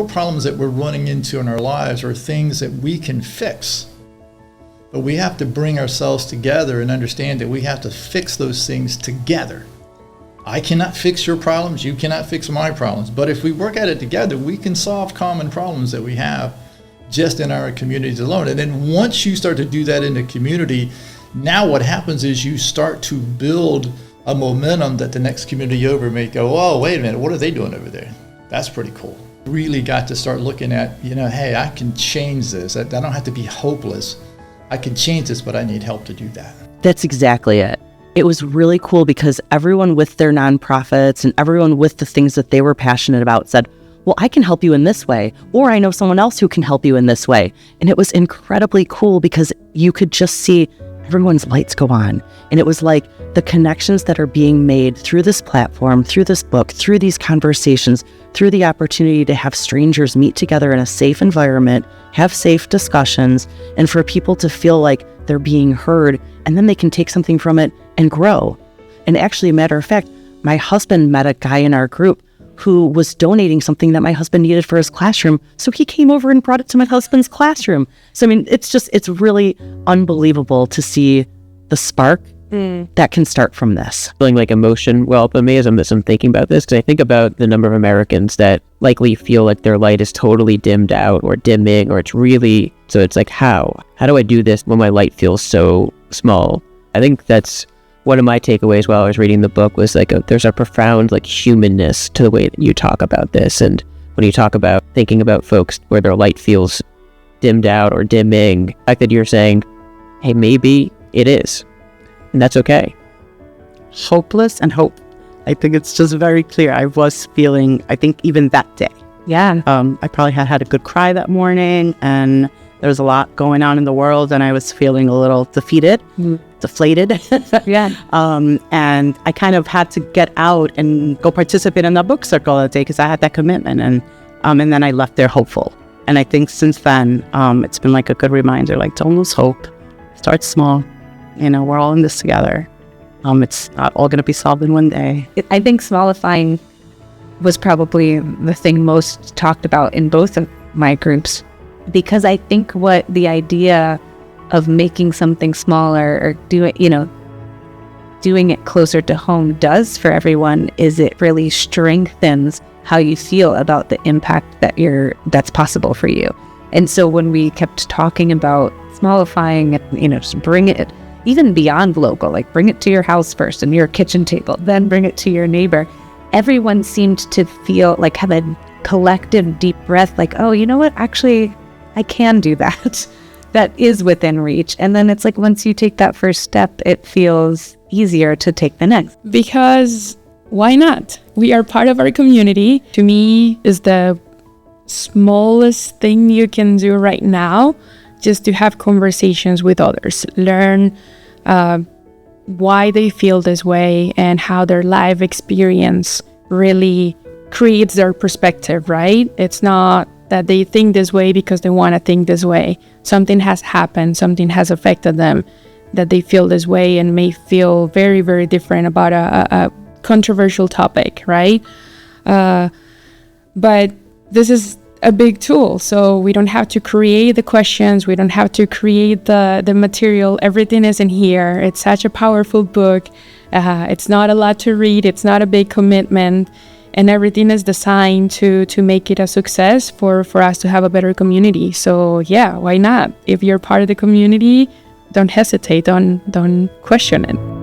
problems that we're running into in our lives are things that we can fix. But we have to bring ourselves together and understand that we have to fix those things together. I cannot fix your problems, you cannot fix my problems. But if we work at it together, we can solve common problems that we have just in our communities alone. And then once you start to do that in the community, now what happens is you start to build a momentum that the next community over may go, oh, wait a minute, what are they doing over there? That's pretty cool. Really got to start looking at, hey, I can change this. I don't have to be hopeless. I can change this, but I need help to do that. That's exactly it. It was really cool because everyone with their nonprofits and everyone with the things that they were passionate about said, well, I can help you in this way, or I know someone else who can help you in this way. And it was incredibly cool because you could just see everyone's lights go on. And it was like the connections that are being made through this platform, through this book, through these conversations, through the opportunity to have strangers meet together in a safe environment, have safe discussions, and for people to feel like they're being heard, and then they can take something from it and grow. And actually, a matter of fact, my husband met a guy in our group who was donating something that my husband needed for his classroom. So he came over and brought it to my husband's classroom. So, I mean, it's really unbelievable to see the spark that can start from this. Feeling like emotion well up in me as I'm thinking about this, because I think about the number of Americans that likely feel like their light is totally dimmed out or dimming, or it's really, so it's like, how do I do this when my light feels so small? I think that's one of my takeaways while I was reading the book was like there's a profound like humanness to the way that you talk about this. And when you talk about thinking about folks where their light feels dimmed out or dimming, the fact that you're saying, hey, maybe it is, and that's okay. Hopeless and hope. I think it's just very clear. I was feeling, I think even that day. Yeah. I probably had a good cry that morning, and there was a lot going on in the world, and I was feeling a little defeated, deflated. Yeah. And I kind of had to get out and go participate in the book circle that day because I had that commitment, and then I left there hopeful. And I think since then, it's been like a good reminder, like, don't lose hope. Start small. We're all in this together. It's not all going to be solved in one day. I think smallifying was probably the thing most talked about in both of my groups, because I think what the idea of making something smaller or doing it closer to home does for everyone is it really strengthens how you feel about the impact that's possible for you. And so when we kept talking about smallifying, just bring it even beyond local, like bring it to your house first and your kitchen table, then bring it to your neighbor. Everyone seemed to feel like have a collective deep breath, like, oh, you know what? Actually, I can do that. That is within reach. And then it's like once you take that first step, it feels easier to take the next. Because why not? We are part of our community. To me, is the smallest thing you can do right now, just to have conversations with others, learn why they feel this way and how their life experience really creates their perspective, right? It's not that they think this way because they want to think this way. Something has happened, something has affected them, that they feel this way and may feel very, very different about a controversial topic, right? But this is a big tool, so we don't have to create the questions, we don't have to create the material. Everything is in here. It's such a powerful book. It's not a lot to read, it's not a big commitment, and everything is designed to make it a success for us to have a better community. So yeah, why not? If you're part of the community, don't hesitate, don't question it.